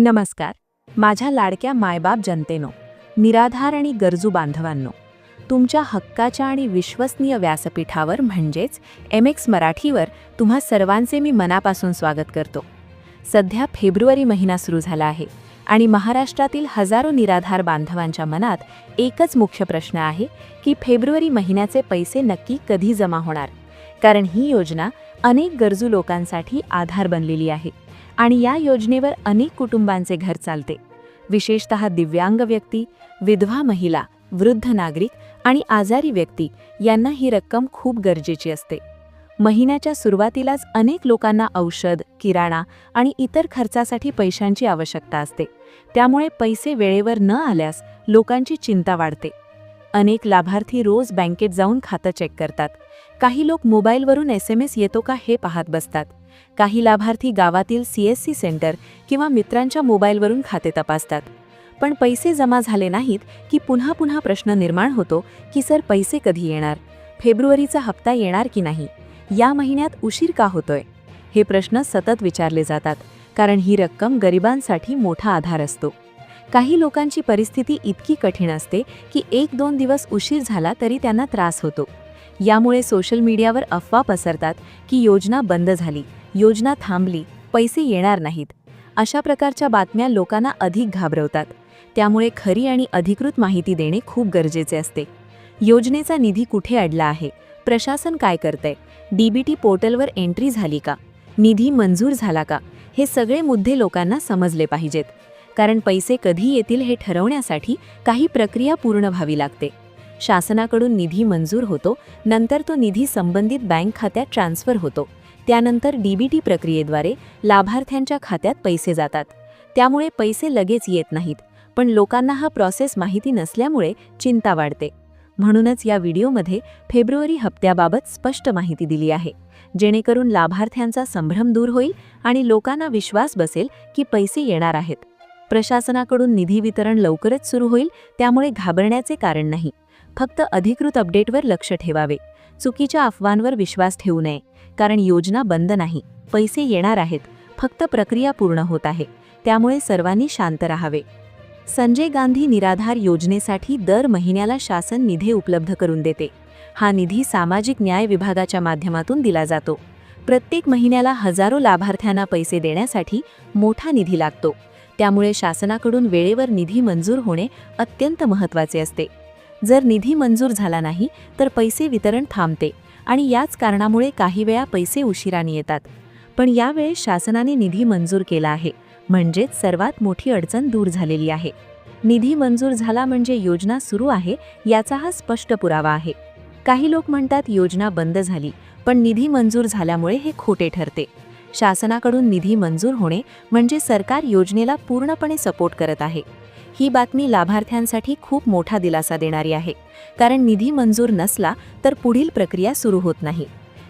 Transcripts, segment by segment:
नमस्कार. माझ्या लाडक्या मायबाप जनतेनो, निराधार आणि गरजू बांधवांनो, तुमच्या हक्काच्या आणि विश्वसनीय व्यासपीठावर म्हणजेच MX मराठीवर तुम्हा सर्वांचे मी मनापासून स्वागत करतो. सध्या फेब्रुवारी महिना सुरू झाला आहे आणि महाराष्ट्रातील हजारो निराधार बांधवांच्या मनात एकच मुख्य प्रश्न आहे की फेब्रुवारी महिन्याचे पैसे नक्की कधी जमा होणार. कारण ही योजना अनेक गरजू लोकांसाठी आधार बनलेली आहे आणि या योजनेवर अनेक कुटुंबांचे घर चालते. विशेषतः दिव्यांग व्यक्ती, विधवा महिला, वृद्ध नागरिक आणि आजारी व्यक्ती यांना ही रक्कम खूप गरजेची असते. महिन्याच्या सुरुवातीलाच अनेक लोकांना औषध, किराणा आणि इतर खर्चासाठी पैशांची आवश्यकता असते. त्यामुळे पैसे वेळेवर न आल्यास लोकांची चिंता वाढते. अनेक लाभार्थी रोज बँकेत जाऊन खातं चेक करतात. काही लोक मोबाईलवरून SMS येतो का हे पाहत बसतात. काही लाभार्थी गावातील CSC सेंटर किंवा मित्रांच्या मोबाईलवरून खाते तपासतात. पण पैसे जमा झाले नाहीत की पुन्हा प्रश्न निर्माण होतो की सर, पैसे कधी येणार? फेब्रुवारीचा हप्ता येणार की नाही? या महिन्यात उशीर का होतोय? हे प्रश्न सतत विचारले जातात, कारण ही रक्कम गरिबांसाठी मोठा आधार असतो. काही लोकांची परिस्थिती इतकी कठीण असते की 1-2 दिवस उशीर झाला तरी त्यांना त्रास होतो. यामुळे सोशल मीडियावर अफवा पसरतात की योजना बंद झाली, योजना थांबली, पैसे येणार नाहीत. अशा प्रकारच्या बातम्या लोकांना अधिक घाबरवतात. त्यामुळे खरी आणि अधिकृत माहिती देणे खूप गरजेचे असते. योजनेचा निधी कुठे अडला आहे? प्रशासन काय करतंय? DBT पोर्टलवर एंट्री झाली का? निधी मंजूर झाला का? हे सगळे मुद्दे लोकांना समजले पाहिजेत. कारण पैसे कधी येतील हे ठरवण्यासाठी काही प्रक्रिया पूर्ण व्हावी लागते. शासनाकडून निधी मंजूर होतो, नंतर तो निधी संबंधित बँक खात्यात ट्रान्स्फर होतो. त्यानंतर DBT प्रक्रियेद्वारे लाभार्थ्यांच्या खात्यात पैसे जातात. त्यामुळे पैसे लगेच येत नाहीत, पण लोकांना हा प्रोसेस माहिती नसल्यामुळे चिंता वाढते. म्हणूनच या व्हिडिओमध्ये फेब्रुवारी हप्त्याबाबत स्पष्ट माहिती दिली आहे, जेणेकरून लाभार्थ्यांचा संभ्रम दूर होईल आणि लोकांना विश्वास बसेल की पैसे येणार आहेत. प्रशासनाकडून निधी वितरण लवकरच सुरू होईल, त्यामुळे घाबरण्याचे कारण नाही. फक्त अधिकृत अपडेटवर लक्ष ठेवावे. चुकीच्या अफवांवर विश्वास ठेवू नये, कारण योजना बंद नाही, पैसे येणार आहेत, फक्त प्रक्रिया पूर्ण होत आहे. त्यामुळे सर्वांनी शांत राहावे. संजय गांधी निराधार योजनेसाठी दर महिन्याला शासन निधी उपलब्ध करून देते. हा निधी सामाजिक न्याय विभागाच्या माध्यमातून दिला जातो. प्रत्येक महिन्याला हजारो लाभार्थ्यांना पैसे देण्यासाठी मोठा निधी लागतो. त्यामुळे शासनाकडून वेळेवर निधी मंजूर होणे अत्यंत महत्त्वाचे असते. जर निधी मंजूर झाला नाही तर पैसे वितरण थांबते आणि याच कारणामुळे काही वेळा पैसे उशिराने येतात. पण यावेळेस शासनाने निधी मंजूर केला आहे, म्हणजेच सर्वात मोठी अडचण दूर झालेली आहे. निधी मंजूर झाला म्हणजे योजना सुरू आहे याचा हा स्पष्ट पुरावा आहे. काही लोक म्हणतात योजना बंद झाली, पण निधी मंजूर झाल्यामुळे हे खोटे ठरते. शासनाकडून निधी मंजूर होणे म्हणजे सरकार योजनेला पूर्णपणे सपोर्ट करत आहे. ही बातमी लाभार्थ्यांसाठी खूप मोठा दिलासा देणारी आहे, कारण निधी मंजूर नसला तर पुढील प्रक्रिया सुरू होत नाही.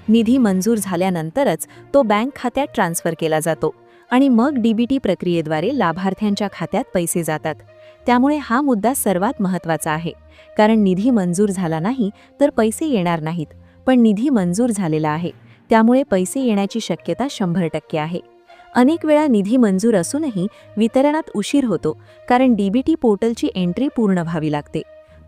निधी मंजूर झाल्यानंतरच तो बँक खात्यात ट्रान्स्फर केला जातो आणि मग DBT प्रक्रियेद्वारे लाभार्थ्यांच्या खात्यात पैसे जातात. त्यामुळे हा मुद्दा सर्वात महत्त्वाचा आहे, कारण निधी मंजूर झाला नाही तर पैसे येणार नाहीत, पण निधी मंजूर झालेला आहे, त्यामुळे पैसे येण्याची शक्यता 100% आहे. अनेक वेळा निधी मंजूर असूनही वितरणात उशीर होतो, कारण DBT पोर्टलची एंट्री पूर्ण व्हावी लागते.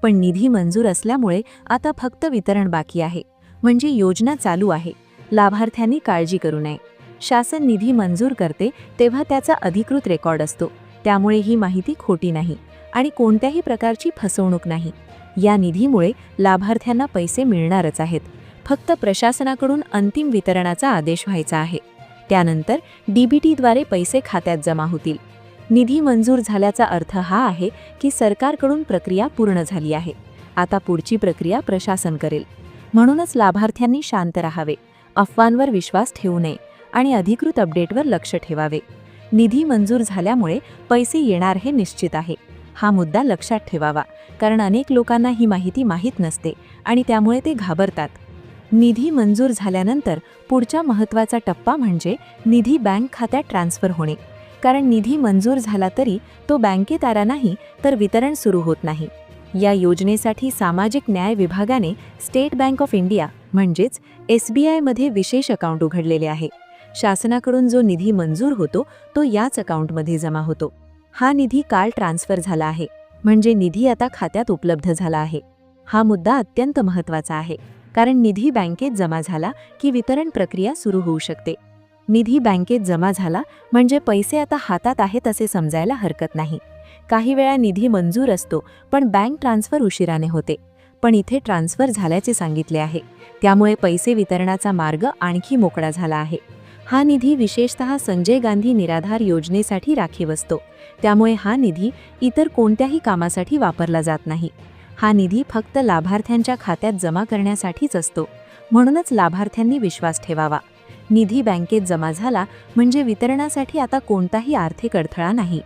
पण निधी मंजूर असल्यामुळे आता फक्त वितरण बाकी आहे, म्हणजे योजना चालू आहे. लाभार्थ्यांनी काळजी करू नये. शासन निधी मंजूर करते तेव्हा त्याचा अधिकृत रेकॉर्ड असतो. त्यामुळे ही माहिती खोटी नाही आणि कोणत्याही प्रकारची फसवणूक नाही. या निधीमुळे लाभार्थ्यांना पैसे मिळणारच आहेत. फक्त प्रशासनाकडून अंतिम वितरणाचा आदेश व्हायचा आहे. त्यानंतर DBTद्वारे पैसे खात्यात जमा होतील. निधी मंजूर झाल्याचा अर्थ हा आहे की सरकारकडून प्रक्रिया पूर्ण झाली आहे. आता पुढची प्रक्रिया प्रशासन करेल. म्हणूनच लाभार्थ्यांनी शांत राहावे, अफवांवर विश्वास ठेवू नये आणि अधिकृत अपडेटवर लक्ष ठेवावे. निधी मंजूर झाल्यामुळे पैसे येणार हे निश्चित आहे. हा मुद्दा लक्षात ठेवावा, कारण अनेक लोकांना ही माहिती माहीत नसते आणि त्यामुळे ते घाबरतात. निधी मंजूर झाल्यानंतर पुढचा महत्त्वाचा टप्पा म्हणजे निधी बँक खात्यात ट्रान्स्फर होणे. कारण निधी मंजूर झाला तरी तो बँकेत आला नाही तर वितरण सुरू होत नाही. या योजनेसाठी सामाजिक न्याय विभागाने स्टेट बँक ऑफ इंडिया म्हणजेच SBI मध्ये विशेष अकाउंट उघडलेले आहे. शासनाकडून जो निधी मंजूर होतो तो याच अकाउंटमध्ये जमा होतो. हा निधी काल ट्रान्स्फर झाला आहे, म्हणजे निधी आता खात्यात उपलब्ध झाला आहे. हा मुद्दा अत्यंत महत्त्वाचा आहे, कारण निधी बँकेत जमा झाला की वितरण प्रक्रिया सुरू होऊ शकते. निधी बँकेत जमा झाला म्हणजे पैसे आता हातात आहेत असे समजायला हरकत नाही. काही वेळा निधी मंजूर असतो पण बँक ट्रान्सफर उशिराने होते, पण इथे ट्रान्सफर झाल्याचे सांगितले आहे, त्यामुळे पैसे वितरणाचा मार्ग आणखी मोकळा झाला आहे. हा निधी विशेषतः संजय गांधी निराधार योजनेसाठी राखीव असतो, त्यामुळे हा निधी इतर कोणत्याही कामासाठी वापरला जात नाही. हा निधी फक्त लाभार्थ्यांच्या खात्यात जमा करण्यासाठीच असतो, म्हणूनच लाभार्थ्यांनी विश्वास ठेवावा. निधी बँकेत जमा झाला म्हणजे वितरणासाठी आता कोणताही आर्थिक अडथळा नाही.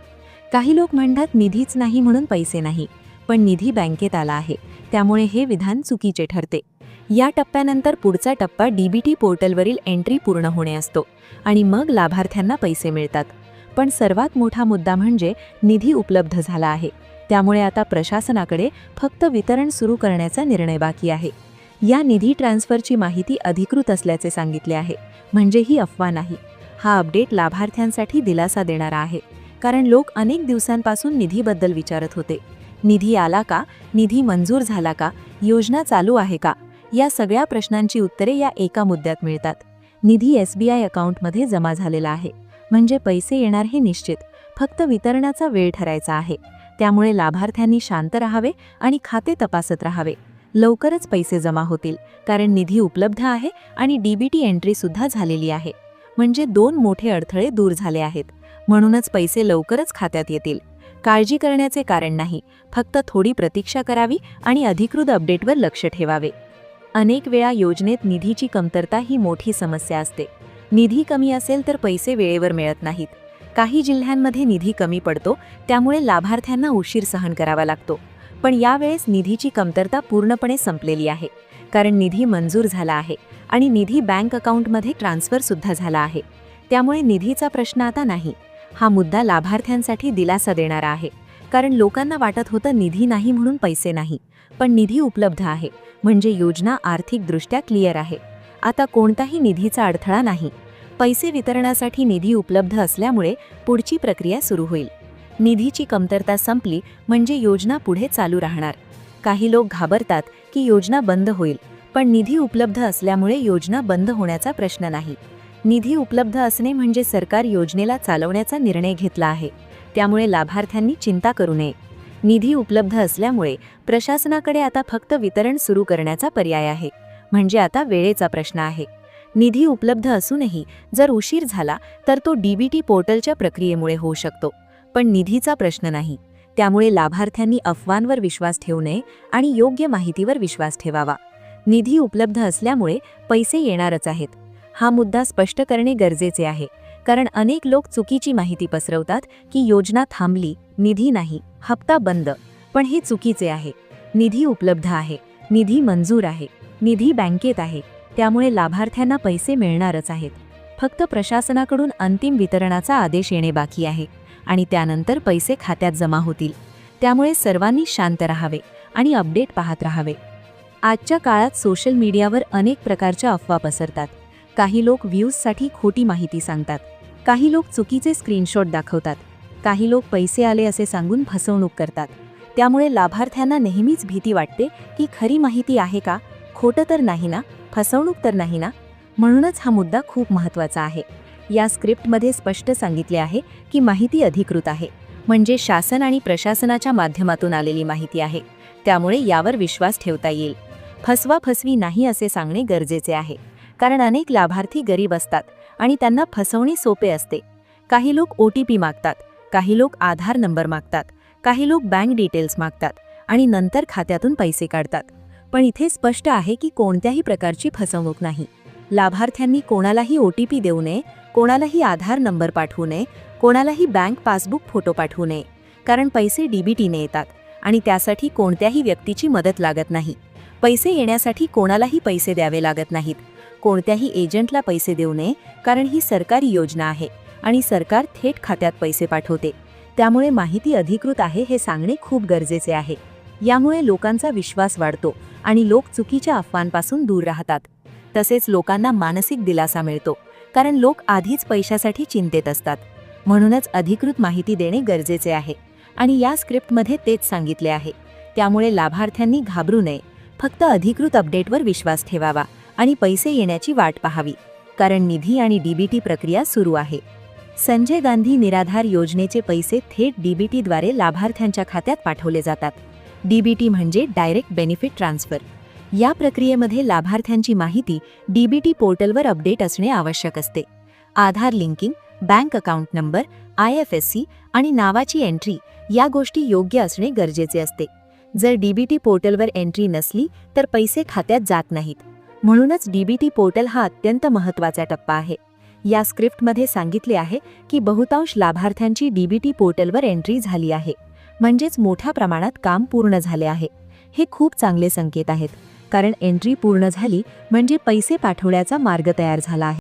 काही लोक म्हणतात निधीच नाही म्हणून पैसे नाही, पण निधी बँकेत आला आहे, त्यामुळे हे विधान चुकीचे ठरते. या टप्प्यानंतर पुढचा टप्पा डीबीटी पोर्टलवरील एंट्री पूर्ण होणे असतो आणि मग लाभार्थ्यांना पैसे मिळतात. पण सर्वात मोठा मुद्दा म्हणजे निधी उपलब्ध झाला आहे, त्यामुळे आता प्रशासनाकडे फक्त वितरण सुरू करण्याचा निर्णय बाकी आहे. या निधी ट्रान्सफरची माहिती अधिकृत असल्याचे सांगितले आहे, म्हणजे ही अफवा नाही. हा अपडेट लाभार्थ्यांसाठी दिलासा देणारा आहे, कारण लोक अनेक दिवसांपासून निधीबद्दल विचारत होते. निधी आला का, निधी मंजूर झाला का, योजना चालू आहे का, या सगळ्या प्रश्नांची उत्तरे या एका मुद्द्यात मिळतात. निधी SBI अकाउंटमध्ये जमा झालेला आहे, म्हणजे पैसे येणार हे निश्चित, फक्त वितरणाचा वेळ ठरायचा आहे. त्यामुळे लाभार्थ्यांनी शांत राहावे आणि खाते तपासत राहावे. लवकरच पैसे जमा होतील, कारण निधी उपलब्ध आहे आणि डीबीटी एंट्री सुद्धा झालेली आहे, म्हणजे 2 मोठे अडथळे दूर झाले आहेत. म्हणूनच पैसे लवकरच खात्यात येतील. काळजी करण्याचे कारण नाही, फक्त थोडी प्रतीक्षा करावी आणि अधिकृत अपडेटवर लक्ष ठेवावे. अनेक वेळा योजनेत निधीची कमतरता ही मोठी समस्या असते. निधी कमी असेल तर पैसे वेळेवर मिळत नाहीत. काही जिल्ह्यांमध्ये निधी कमी पडतो, त्यामुळे लाभार्थ्यांना उशीर सहन करावा लागतो. पण यावेळेस निधीची कमतरता पूर्णपणे संपलेली आहे, कारण निधी मंजूर झाला आहे आणि निधी बँक अकाउंटमध्ये ट्रान्सफर सुद्धा झाला आहे. त्यामुळे निधीचा प्रश्न आता नाही. हा मुद्दा लाभार्थ्यांसाठी दिलासा देणारा आहे, कारण लोकांना वाटत होतं निधी नाही म्हणून पैसे नाही, पण निधी उपलब्ध आहे, म्हणजे योजना आर्थिकदृष्ट्या क्लिअर आहे. आता कोणताही निधीचा अडथळा नाही. पैसे वितरणासाठी निधी उपलब्ध असल्यामुळे पुढची प्रक्रिया सुरू होईल. निधीची कमतरता संपली म्हणजे योजना पुढे चालू राहणार. काही लोक घाबरतात की योजना बंद होईल, पण निधी उपलब्ध असल्यामुळे योजना बंद होण्याचा प्रश्न नाही. निधी उपलब्ध असणे म्हणजे सरकार योजनेला चालवण्याचा निर्णय घेतला आहे, त्यामुळे लाभार्थ्यांनी चिंता करू नये. निधी उपलब्ध असल्यामुळे प्रशासनाकडे आता फक्त वितरण सुरू करण्याचा पर्याय आहे, म्हणजे आता वेळेचा प्रश्न आहे. निधी उपलब्ध असूनही जर उशीर झाला तर तो डीबीटी पोर्टलच्या प्रक्रियेमुळे होऊ शकतो, पण निधीचा प्रश्न नाही. त्यामुळे लाभार्थ्यांनी अफवांवर विश्वास ठेवू नये आणि योग्य माहितीवर विश्वास ठेवावा. निधी उपलब्ध असल्यामुळे पैसे येणारच आहेत. हा मुद्दा स्पष्ट करणे गरजेचे आहे, कारण अनेक लोक चुकीची माहिती पसरवतात की योजना थांबली, निधी नाही, हप्ता बंद. पण हे चुकीचे आहे. निधी उपलब्ध आहे, निधी मंजूर आहे, निधी बँकेत आहे, त्यामुळे लाभार्थ्यांना पैसे मिळणारच आहेत. फक्त प्रशासनाकडून अंतिम वितरणाचा आदेश येणे बाकी आहे आणि त्यानंतर पैसे खात्यात जमा होतील. त्यामुळे सर्वांनी शांत राहावे आणि अपडेट पाहत राहावे. आजच्या काळात सोशल मीडियावर अनेक प्रकारच्या अफवा पसरतात. काही लोक व्ह्यूजसाठी खोटी माहिती सांगतात, काही लोक चुकीचे स्क्रीनशॉट दाखवतात, काही लोक पैसे आले असे सांगून फसवणूक करतात. त्यामुळे लाभार्थ्यांना नेहमीच भीती वाटते की खरी माहिती आहे का, खोटं तर नाही ना, फसवणूक तर नाही ना. म्हणूनच हा मुद्दा खूप महत्त्वाचा आहे. या स्क्रिप्टमध्ये स्पष्ट सांगितले आहे की माहिती अधिकृत आहे, म्हणजे शासन आणि प्रशासनाच्या माध्यमातून आलेली माहिती आहे, त्यामुळे यावर विश्वास ठेवता येईल. फसवा-फसवी नाही असे सांगणे गरजेचे आहे, कारण अनेक लाभार्थी गरीब असतात आणि त्यांना फसवणे सोपे असते. काही लोक OTP मागतात, काही लोक आधार नंबर मागतात, काही लोक बँक डिटेल्स मागतात आणि नंतर खात्यातून पैसे काढतात. पण इथे स्पष्ट आहे की कोणत्याही प्रकारची फसवणूक नाही. लाभार्थ्यांनी कोणालाही OTP देऊ नये, कोणालाही आधार नंबर पाठवू नये, कोणालाही बँक पासबुक फोटो पाठवू नये, कारण पैसे डीबीटीने येतात आणि त्यासाठी कोणत्याही व्यक्तीची मदत लागत नाही. पैसे येण्यासाठी कोणालाही पैसे द्यावे लागत नाहीत. कोणत्याही एजंटला पैसे देऊ नये, कारण ही सरकारी योजना आहे आणि सरकार थेट खात्यात पैसे पाठवते. त्यामुळे माहिती अधिकृत आहे हे सांगणे खूप गरजेचे आहे. यामुळे लोकांचा विश्वास वाढतो आणि लोक चुकीच्या अफवांपासून दूर राहतात. तसेच लोकांना मानसिक दिलासा मिळतो, कारण लोक आधीच पैशासाठी चिंतेत असतात. म्हणूनच अधिकृत माहिती देणे गरजेचे आहे आणि या स्क्रिप्टमध्ये तेच सांगितले आहे. त्यामुळे लाभार्थ्यांनी घाबरू नये, फक्त अधिकृत अपडेटवर विश्वास ठेवावा आणि पैसे येण्याची वाट पाहावी, कारण निधी आणि डीबीटी प्रक्रिया सुरू आहे. संजय गांधी निराधार योजनेचे पैसे थेट डीबीटीद्वारे लाभार्थ्यांच्या खात्यात पाठवले जातात. डीबीटी म्हणजे डायरेक्ट बेनिफिट ट्रान्सफर. या प्रक्रियेमध्ये लाभार्थ्यांची माहिती डीबीटी पोर्टलवर अपडेट असणे आवश्यक असते. Aadhaar linking, bank account number, IFSC आणि नावाची एंट्री या गोष्टी योग्य असणे गरजेचे असते. जर डीबीटी पोर्टलवर एंट्री नसली तर पैसे खात्यात जात नाहीत. म्हणूनच डीबीटी पोर्टल हा अत्यंत महत्त्वाचा टप्पा आहे. या स्क्रिप्टमध्ये सांगितले आहे की बहुतांश लाभार्थ्यांची डीबीटी पोर्टलवर एंट्री झाली आहे, म्हणजेच मोठ्या प्रमाणात काम पूर्ण झाले आहे. हे खूप चांगले संकेत आहेत, कारण एंट्री पूर्ण झाली म्हणजे पैसे पाठवण्याचा मार्ग तयार झाला आहे.